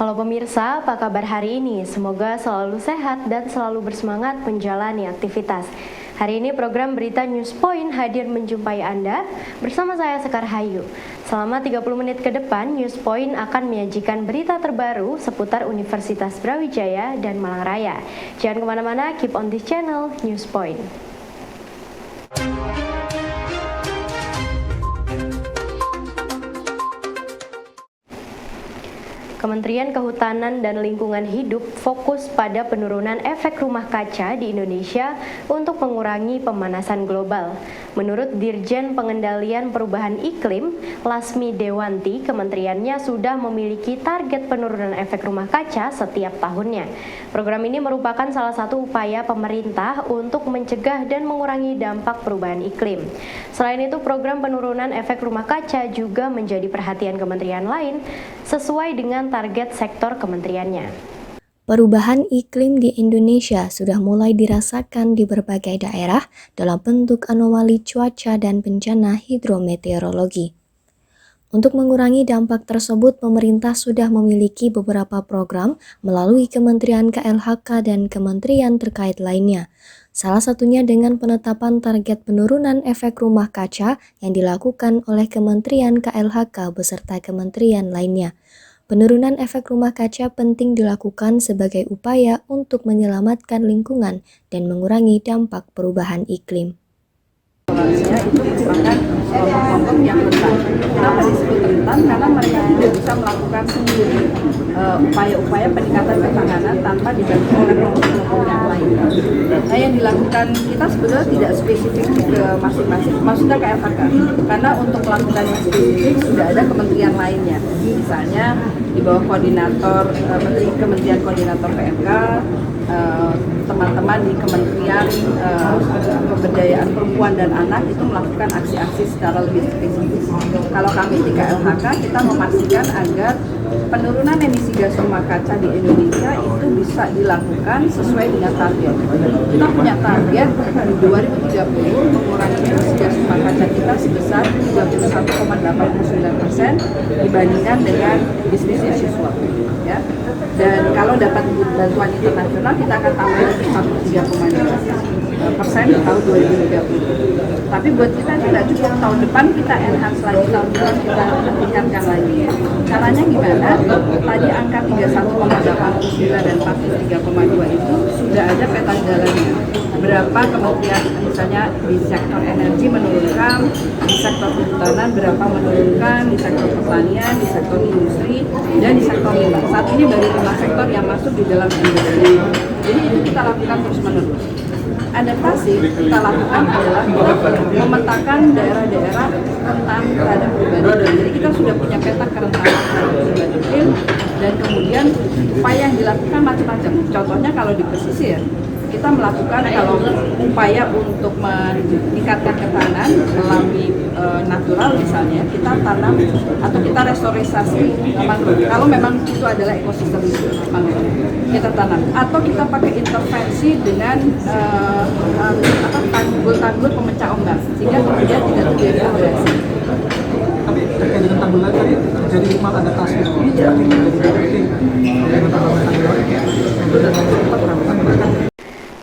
Halo pemirsa, apa kabar hari ini? Semoga selalu sehat dan selalu bersemangat menjalani aktivitas. Hari ini program Berita News Point hadir menjumpai Anda bersama saya Sekar Hayu. Selama 30 menit ke depan, News Point akan menyajikan berita terbaru seputar Universitas Brawijaya dan Malang Raya. Jangan kemana-mana, keep on this channel, News Point. Kementerian Kehutanan dan Lingkungan Hidup fokus pada penurunan efek rumah kaca di Indonesia untuk mengurangi pemanasan global. Menurut Dirjen Pengendalian Perubahan Iklim, Lasmi Dewanti, kementeriannya sudah memiliki target penurunan efek rumah kaca setiap tahunnya. Program ini merupakan salah satu upaya pemerintah untuk mencegah dan mengurangi dampak perubahan iklim. Selain itu, program penurunan efek rumah kaca juga menjadi perhatian kementerian lain sesuai dengan target sektor kementeriannya. Perubahan iklim di Indonesia sudah mulai dirasakan di berbagai daerah dalam bentuk anomali cuaca dan bencana hidrometeorologi. Untuk mengurangi dampak tersebut, pemerintah sudah memiliki beberapa program melalui Kementerian KLHK dan kementerian terkait lainnya. Salah satunya dengan penetapan target penurunan efek rumah kaca yang dilakukan oleh Kementerian KLHK beserta kementerian lainnya. Penurunan efek rumah kaca penting dilakukan sebagai upaya untuk menyelamatkan lingkungan dan mengurangi dampak perubahan iklim. Itu merupakan kelompok yang rentan. Kenapa disebut rentan? Karena mereka tidak bisa melakukan sendiri upaya-upaya peningkatan ketahanan tanpa dibantu oleh kelompok yang lain. Nah, yang dilakukan kita sebetulnya tidak spesifik ke masing-masing, maksudnya ke LHK. Karena untuk melakukan yang spesifik sudah ada kementerian lainnya. Misalnya di bawah koordinator Kementerian Koordinator PMK, teman-teman di Kementerian Pemberdayaan Perempuan dan Anak itu melakukan aksi-aksi secara lebih spesifik. Kalau kami di KLHK, kita memastikan agar penurunan emisi gas rumah kaca di Indonesia itu bisa dilakukan sesuai dengan target. Kita punya target di 2030 mengurangi emisi gas rumah kaca kita sebesar 31,89% dibandingkan dengan bisnis as usual. Ya. Dan kalau dapat bantuan internasional kita akan tambah lagi 3,2% di tahun 2030. Tapi buat kita tidak cukup, tahun depan kita enhance lagi, tahun depan kita tingkatkan lagi. Caranya gimana? Tadi angka 31,89 dan 43,2 itu sudah ada peta jalannya. Berapa kementerian misalnya di sektor energi menurunkan, di sektor kehutanan berapa menurunkan, di sektor pertanian, di sektor industri, dan di sektor limbah. Saat ini dari 5 sektor yang masuk di dalam industri. Jadi itu kita lakukan terus-menerus. Adaptasi kita lakukan adalah memetakan daerah-daerah rentan terhadap perubahan iklim. Jadi kita sudah punya peta kerentanan terhadap perubahan iklim dan kemudian upaya yang dilakukan macam-macam. Contohnya kalau di pesisir, kita melakukan kalau upaya untuk meningkatkan ketahanan melalui natural misalnya, kita tanam atau kita restorisasi mangrove. Kalau memang itu adalah ekosistem mangrove, kita tanam. Atau kita pakai intervensi dengan tanggul-tanggul pemecah ombak, sehingga kemudian tidak terjadi abrasi. Tapi terkait dengan tanggul lagi tadi terjadi maladaptasi itu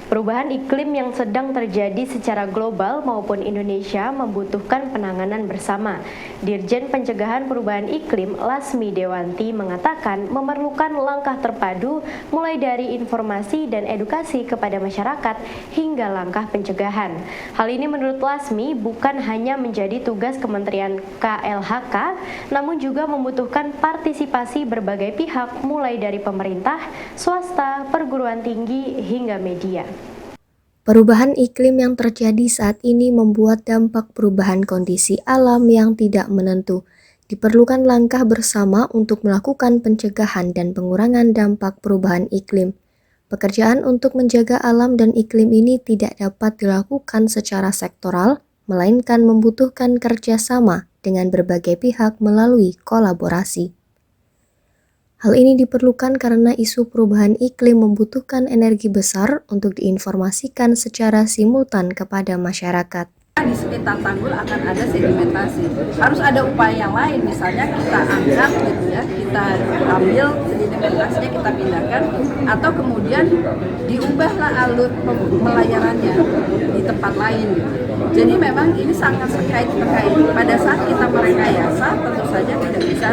Perubahan iklim yang sedang terjadi secara global maupun Indonesia membutuhkan penanganan bersama. Dirjen Pencegahan Perubahan Iklim Lasmi Dewanti mengatakan memerlukan langkah terpadu mulai dari informasi dan edukasi kepada masyarakat hingga langkah pencegahan. Hal ini menurut Lasmi bukan hanya menjadi tugas Kementerian KLHK, namun juga membutuhkan partisipasi berbagai pihak mulai dari pemerintah, swasta, perguruan tinggi hingga media. Perubahan iklim yang terjadi saat ini membuat dampak perubahan kondisi alam yang tidak menentu. Diperlukan langkah bersama untuk melakukan pencegahan dan pengurangan dampak perubahan iklim. Pekerjaan untuk menjaga alam dan iklim ini tidak dapat dilakukan secara sektoral, melainkan membutuhkan kerjasama dengan berbagai pihak melalui kolaborasi. Hal ini diperlukan karena isu perubahan iklim membutuhkan energi besar untuk diinformasikan secara simultan kepada masyarakat. di sekitar tanggul akan ada sedimentasi. Harus ada upaya yang lain, misalnya kita angkat gitu ya, kita ambil sedimentasinya, kita pindahkan, atau kemudian diubahlah alur pelayarannya di tempat lain gitu. Jadi memang ini sangat terkait. Pada saat kita merekayasa, tentu saja tidak bisa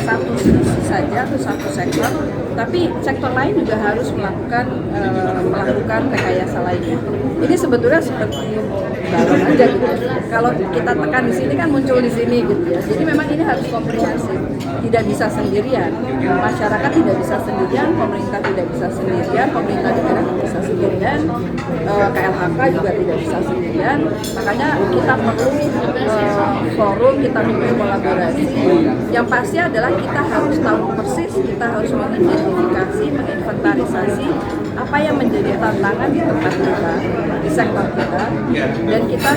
satu sisi saja atau satu sektor, tapi sektor lain juga harus melakukan rekayasa lainnya. Ini sebetulnya seperti balon aja gitu. Kalau kita tekan di sini kan muncul di sini gitu ya. Jadi memang ini harus komprehensif, tidak bisa sendirian. Masyarakat tidak bisa sendirian, pemerintah tidak bisa sendirian, pemerintah daerah tidak bisa sendirian, KLHK juga tidak bisa sendirian. Makanya kita perlu forum, kita perlu kolaborasi. Yang pasti adalah kita harus tahu persis, kita harus mengidentifikasi, menginventarisasi apa yang menjadi tantangan di tempat kita, di sektor kita, dan kita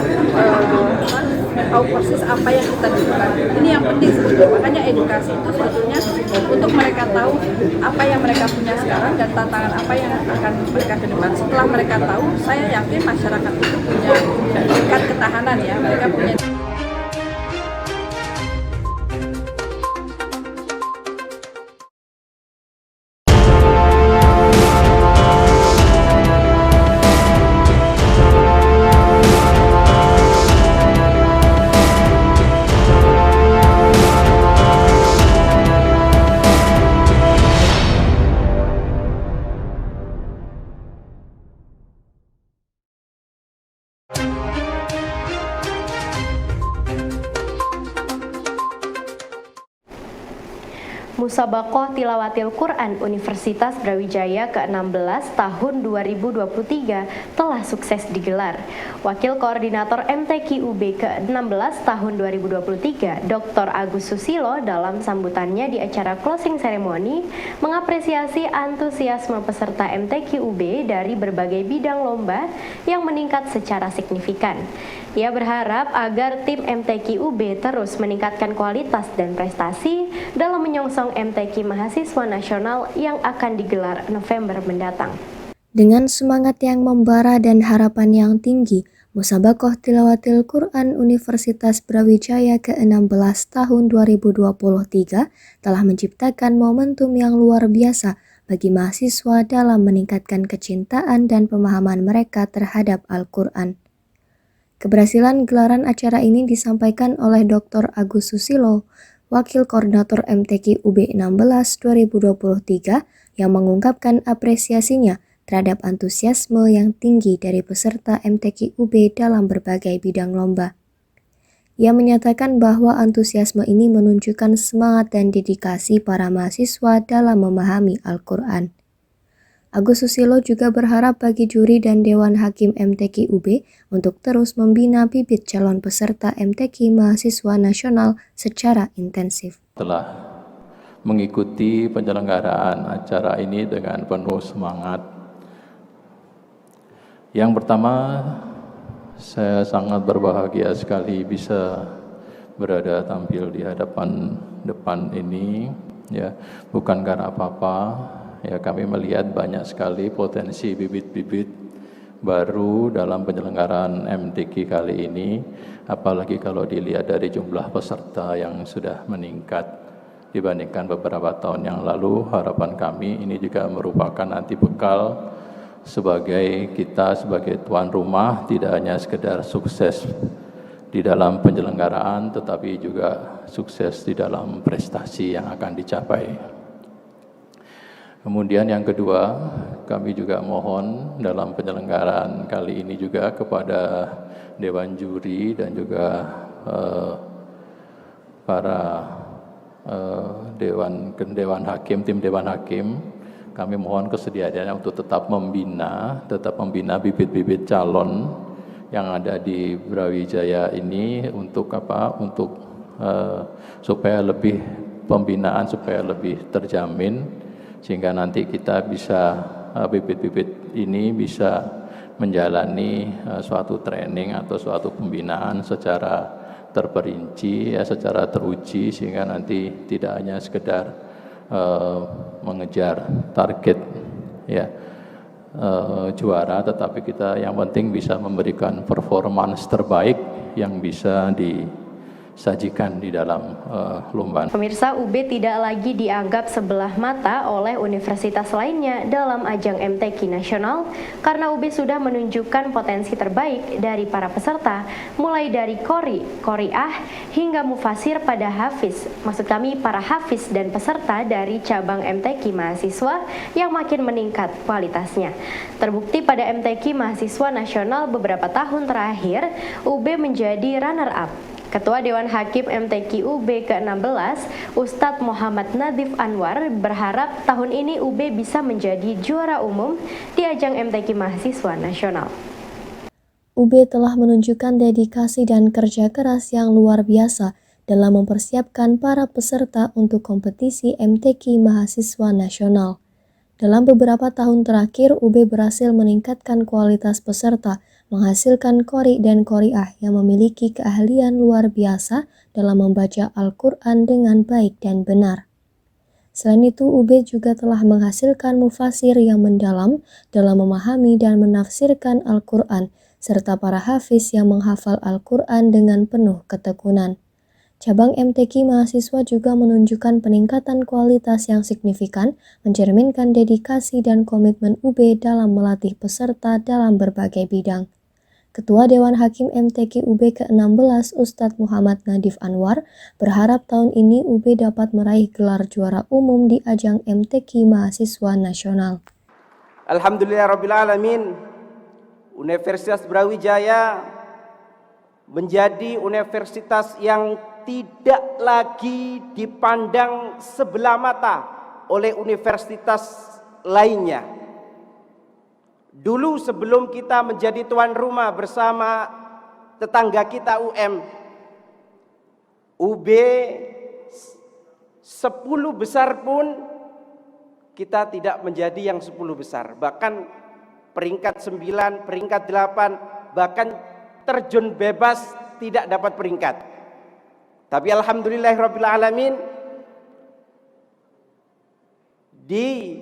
tahu persis apa yang kita butuhkan. Ini yang penting sebetulnya. Makanya edukasi itu sebetulnya untuk mereka tahu apa yang mereka punya sekarang dan tantangan apa yang akan mereka ke depan. Setelah mereka tahu, saya yakin masyarakat itu punya tingkat ketahanan ya. Mereka punya Musabaqah Tilawatil Quran Universitas Brawijaya ke-16 tahun 2023 telah sukses digelar. Wakil Koordinator MTQ UB ke-16 tahun 2023, Dr. Agus Susilo dalam sambutannya di acara closing ceremony mengapresiasi antusiasme peserta MTQ UB dari berbagai bidang lomba yang meningkat secara signifikan. Ia berharap agar tim MTQ UB terus meningkatkan kualitas dan prestasi dalam menyongsong MTQ Mahasiswa Nasional yang akan digelar November mendatang. Dengan semangat yang membara dan harapan yang tinggi, Musabaqah Tilawatil Quran Universitas Brawijaya ke-16 tahun 2023 telah menciptakan momentum yang luar biasa bagi mahasiswa dalam meningkatkan kecintaan dan pemahaman mereka terhadap Al-Quran. Keberhasilan gelaran acara ini disampaikan oleh Dr. Agus Susilo, Wakil Koordinator MTQ UB 16 2023 yang mengungkapkan apresiasinya terhadap antusiasme yang tinggi dari peserta MTQ UB dalam berbagai bidang lomba. Ia menyatakan bahwa antusiasme ini menunjukkan semangat dan dedikasi para mahasiswa dalam memahami Al-Quran. Agus Susilo juga berharap bagi juri dan Dewan Hakim MTQ UB untuk terus membina bibit calon peserta MTQ Mahasiswa Nasional secara intensif. Telah mengikuti penyelenggaraan acara ini dengan penuh semangat. Yang pertama, saya sangat berbahagia sekali bisa berada tampil di depan ini, ya, bukan karena apa-apa. Ya, kami melihat banyak sekali potensi bibit-bibit baru dalam penyelenggaraan MTQ kali ini, apalagi kalau dilihat dari jumlah peserta yang sudah meningkat dibandingkan beberapa tahun yang lalu. Harapan kami ini juga merupakan nanti bekal sebagai kita sebagai tuan rumah, tidak hanya sekedar sukses di dalam penyelenggaraan, tetapi juga sukses di dalam prestasi yang akan dicapai. Kemudian yang kedua, kami juga mohon dalam penyelenggaraan kali ini juga kepada Dewan Juri dan juga para Dewan Hakim, tim Dewan Hakim, kami mohon kesediaannya untuk tetap membina bibit-bibit calon yang ada di Brawijaya ini untuk apa? Untuk supaya lebih pembinaan supaya lebih terjamin, sehingga nanti kita bisa bibit-bibit ini bisa menjalani suatu training atau suatu pembinaan secara terperinci, ya, secara teruji, sehingga nanti tidak hanya sekedar mengejar target, ya, juara, tetapi kita yang penting bisa memberikan performance terbaik yang bisa disajikan di dalam lomba. Pemirsa, UB tidak lagi dianggap sebelah mata oleh universitas lainnya dalam ajang MTQ nasional karena UB sudah menunjukkan potensi terbaik dari para peserta, mulai dari qori'ah hingga mufasir pada hafiz. Maksud kami para hafiz dan peserta dari cabang MTQ mahasiswa yang makin meningkat kualitasnya. Terbukti pada MTQ mahasiswa nasional beberapa tahun terakhir, UB menjadi runner-up. Ketua Dewan Hakim MTQ UB ke-16, Ustadz Muhammad Nadif Anwar berharap tahun ini UB bisa menjadi juara umum di ajang MTQ mahasiswa nasional. UB telah menunjukkan dedikasi dan kerja keras yang luar biasa dalam mempersiapkan para peserta untuk kompetisi MTQ mahasiswa nasional. Dalam beberapa tahun terakhir, UB berhasil meningkatkan kualitas peserta, menghasilkan qori dan qori'ah yang memiliki keahlian luar biasa dalam membaca Al-Quran dengan baik dan benar. Selain itu, UB juga telah menghasilkan mufasir yang mendalam dalam memahami dan menafsirkan Al-Quran, serta para hafiz yang menghafal Al-Quran dengan penuh ketekunan. Cabang MTQ mahasiswa juga menunjukkan peningkatan kualitas yang signifikan, mencerminkan dedikasi dan komitmen UB dalam melatih peserta dalam berbagai bidang. Ketua Dewan Hakim MTQ UB ke-16 Ustadz Muhammad Nadif Anwar berharap tahun ini UB dapat meraih gelar juara umum di ajang MTQ mahasiswa nasional. Alhamdulillahirrabbilalamin, Universitas Brawijaya menjadi universitas yang tidak lagi dipandang sebelah mata oleh universitas lainnya. Dulu sebelum kita menjadi tuan rumah bersama tetangga kita UB 10 besar pun kita tidak menjadi yang 10 besar. Bahkan peringkat 9, peringkat 8, bahkan terjun bebas tidak dapat peringkat. Tapi alhamdulillahirrabbilalamin, di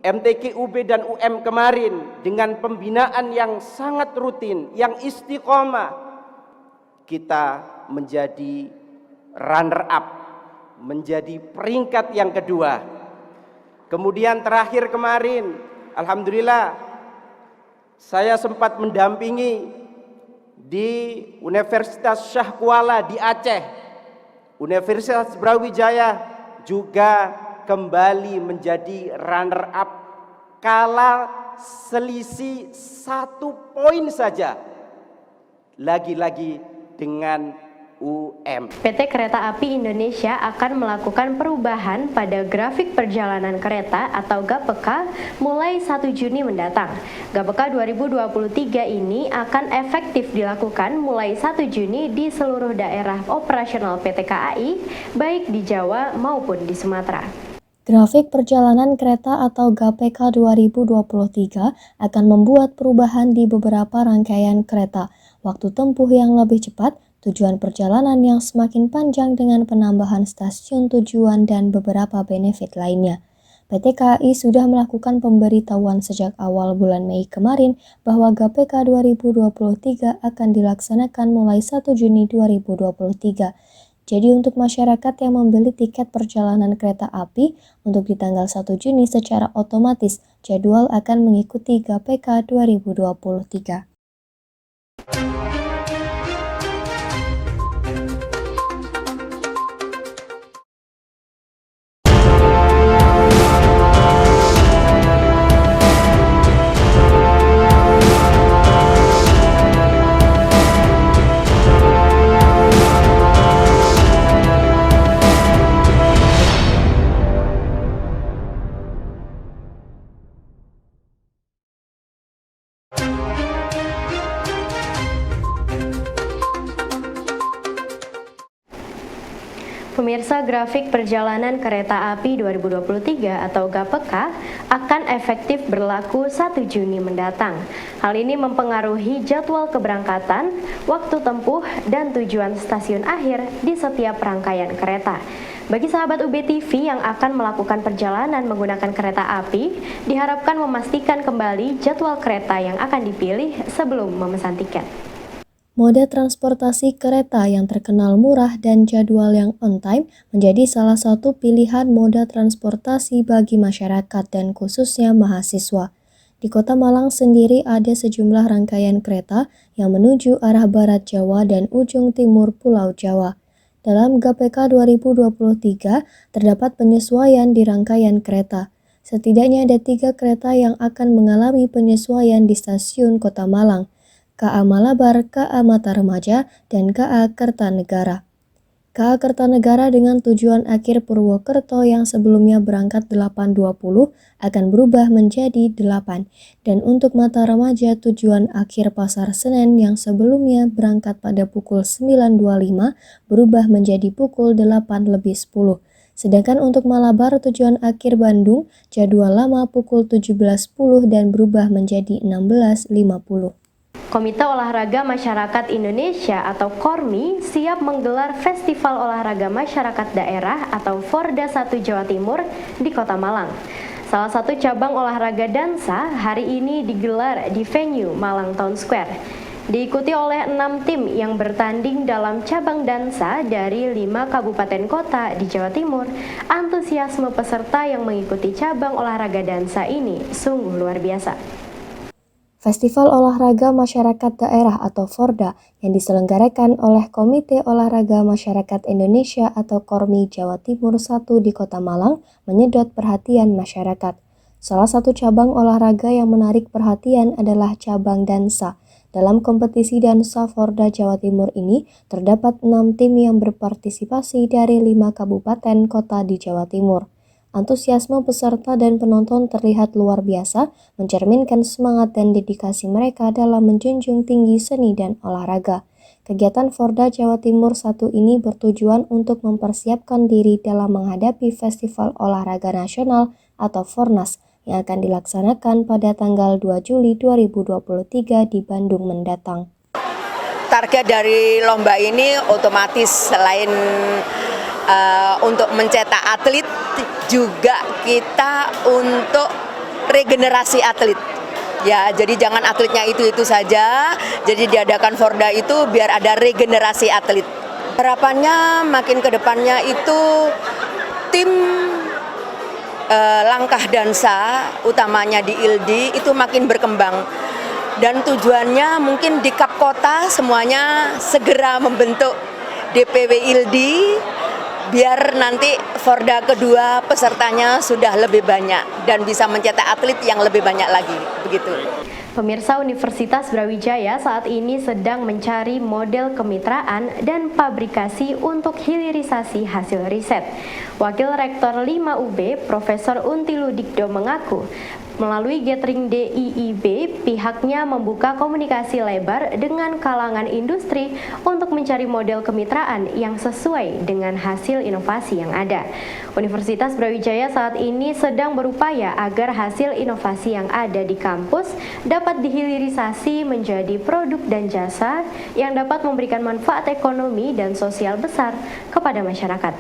MTQ UB dan kemarin dengan pembinaan yang sangat rutin, yang istiqomah, kita menjadi runner up, menjadi peringkat yang kedua. Kemudian terakhir kemarin, alhamdulillah, saya sempat mendampingi di Universitas Syah Kuala di Aceh. Universitas Brawijaya juga kembali menjadi runner up kala selisih 1 poin saja, lagi-lagi dengan PT Kereta Api Indonesia akan melakukan perubahan pada grafik perjalanan kereta atau GAPK mulai 1 Juni mendatang. GAPK 2023 ini akan efektif dilakukan mulai 1 Juni di seluruh daerah operasional PT KAI, baik di Jawa maupun di Sumatera. Grafik perjalanan kereta atau GAPK 2023 akan membuat perubahan di beberapa rangkaian kereta, waktu tempuh yang lebih cepat, tujuan perjalanan yang semakin panjang dengan penambahan stasiun tujuan dan beberapa benefit lainnya. PT KAI sudah melakukan pemberitahuan sejak awal bulan Mei kemarin bahwa GAPK 2023 akan dilaksanakan mulai 1 Juni 2023. Jadi untuk masyarakat yang membeli tiket perjalanan kereta api untuk di tanggal 1 Juni secara otomatis jadwal akan mengikuti GAPK 2023. Pemirsa, grafik perjalanan kereta api 2023 atau GAPK akan efektif berlaku 1 Juni mendatang. Hal ini mempengaruhi jadwal keberangkatan, waktu tempuh, dan tujuan stasiun akhir di setiap rangkaian kereta. Bagi sahabat UB TV yang akan melakukan perjalanan menggunakan kereta api, diharapkan memastikan kembali jadwal kereta yang akan dipilih sebelum memesan tiket. Moda transportasi kereta yang terkenal murah dan jadwal yang on time menjadi salah satu pilihan moda transportasi bagi masyarakat dan khususnya mahasiswa. Di Kota Malang sendiri ada sejumlah rangkaian kereta yang menuju arah barat Jawa dan ujung timur Pulau Jawa. Dalam GPK 2023, terdapat penyesuaian di rangkaian kereta. Setidaknya ada 3 kereta yang akan mengalami penyesuaian di stasiun Kota Malang, KA Malabar, KA Mata Remaja, dan KA Kertanegara. KA Kertanegara dengan tujuan akhir Purwokerto yang sebelumnya berangkat 8.20 akan berubah menjadi 8, dan untuk Mata Remaja tujuan akhir Pasar Senen yang sebelumnya berangkat pada pukul 9.25 berubah menjadi pukul 8.10. Sedangkan untuk Malabar tujuan akhir Bandung jadwal lama pukul 17.10 dan berubah menjadi 16.50. Komite Olahraga Masyarakat Indonesia atau KORMI siap menggelar Festival Olahraga Masyarakat Daerah atau Forda 1 Jawa Timur di Kota Malang. Salah satu cabang olahraga dansa hari ini digelar di venue Malang Town Square. Diikuti oleh 6 tim yang bertanding dalam cabang dansa dari 5 kabupaten kota di Jawa Timur. Antusiasme peserta yang mengikuti cabang olahraga dansa ini sungguh luar biasa. Festival Olahraga Masyarakat Daerah atau Forda yang diselenggarakan oleh Komite Olahraga Masyarakat Indonesia atau KORMI Jawa Timur 1 di Kota Malang menyedot perhatian masyarakat. Salah satu cabang olahraga yang menarik perhatian adalah cabang dansa. Dalam kompetisi dansa Forda Jawa Timur ini, terdapat 6 tim yang berpartisipasi dari 5 kabupaten kota di Jawa Timur. Antusiasme peserta dan penonton terlihat luar biasa, mencerminkan semangat dan dedikasi mereka dalam menjunjung tinggi seni dan olahraga. Kegiatan Forda Jawa Timur 1 ini bertujuan untuk mempersiapkan diri dalam menghadapi Festival Olahraga Nasional atau Fornas yang akan dilaksanakan pada tanggal 2 Juli 2023 di Bandung mendatang. Target dari lomba ini otomatis selain untuk mencetak atlet, juga kita untuk regenerasi atlet. Ya, jadi jangan atletnya itu saja. Jadi diadakan Forda itu biar ada regenerasi atlet. Harapannya makin ke depannya itu tim langkah dansa utamanya di ILDI itu makin berkembang. Dan tujuannya mungkin di Kap Kota semuanya segera membentuk DPW ILDI biar nanti Forda kedua pesertanya sudah lebih banyak dan bisa mencetak atlet yang lebih banyak lagi, begitu. Pemirsa, Universitas Brawijaya saat ini sedang mencari model kemitraan dan pabrikasi untuk hilirisasi hasil riset. Wakil Rektor 5 UB, Profesor Untilu Dikdo mengaku, melalui Gathering DIIB, pihaknya membuka komunikasi lebar dengan kalangan industri untuk mencari model kemitraan yang sesuai dengan hasil inovasi yang ada. Universitas Brawijaya saat ini sedang berupaya agar hasil inovasi yang ada di kampus dapat dihilirisasi menjadi produk dan jasa yang dapat memberikan manfaat ekonomi dan sosial besar kepada masyarakat.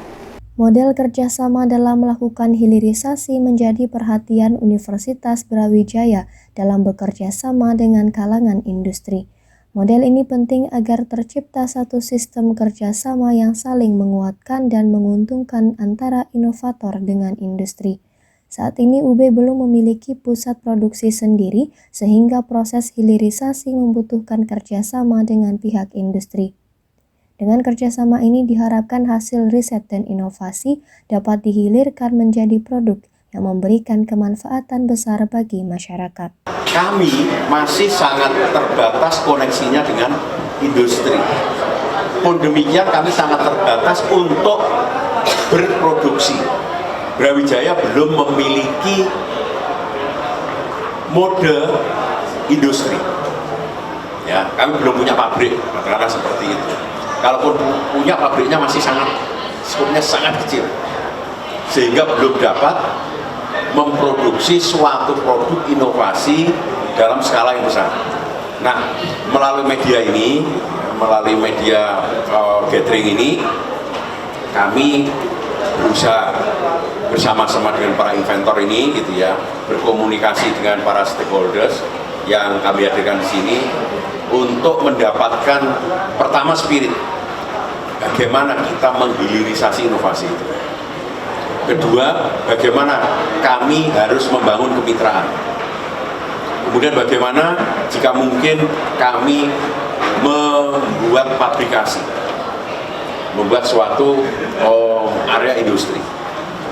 Model kerjasama dalam melakukan hilirisasi menjadi perhatian Universitas Brawijaya dalam bekerja sama dengan kalangan industri. Model ini penting agar tercipta satu sistem kerjasama yang saling menguatkan dan menguntungkan antara inovator dengan industri. Saat ini UB belum memiliki pusat produksi sendiri sehingga proses hilirisasi membutuhkan kerjasama dengan pihak industri. Dengan kerjasama ini diharapkan hasil riset dan inovasi dapat dihilirkan menjadi produk yang memberikan kemanfaatan besar bagi masyarakat. Kami masih sangat terbatas koneksinya dengan industri. Pun demikian kami sangat terbatas untuk berproduksi. Brawijaya belum memiliki mode industri. Ya, kami belum punya pabrik, karena seperti itu. Kalaupun punya pabriknya masih skopnya sangat kecil, sehingga belum dapat memproduksi suatu produk inovasi dalam skala yang besar. Nah, melalui media ini, melalui media gathering ini, kami berusaha bersama-sama dengan para inventor ini gitu ya, berkomunikasi dengan para stakeholders yang kami hadirkan di sini untuk mendapatkan pertama spirit bagaimana kita menghilirisasi inovasi itu. Kedua, bagaimana kami harus membangun kemitraan. Kemudian bagaimana jika mungkin kami membuat pabrikasi, membuat suatu area industri.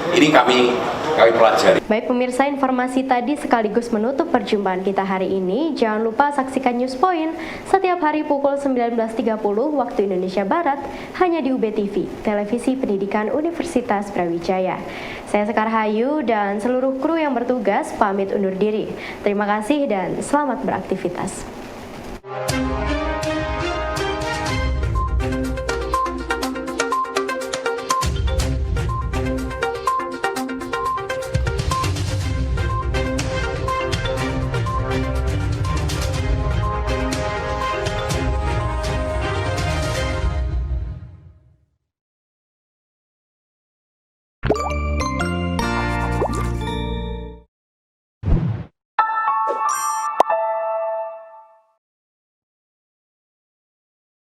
Ini kami pelajari. Baik pemirsa, informasi tadi sekaligus menutup perjumpaan kita hari ini. Jangan lupa saksikan News Point setiap hari pukul 19.30 waktu Indonesia Barat hanya di UB TV, Televisi Pendidikan Universitas Brawijaya. Saya Sekar Hayu dan seluruh kru yang bertugas pamit undur diri. Terima kasih dan selamat beraktivitas.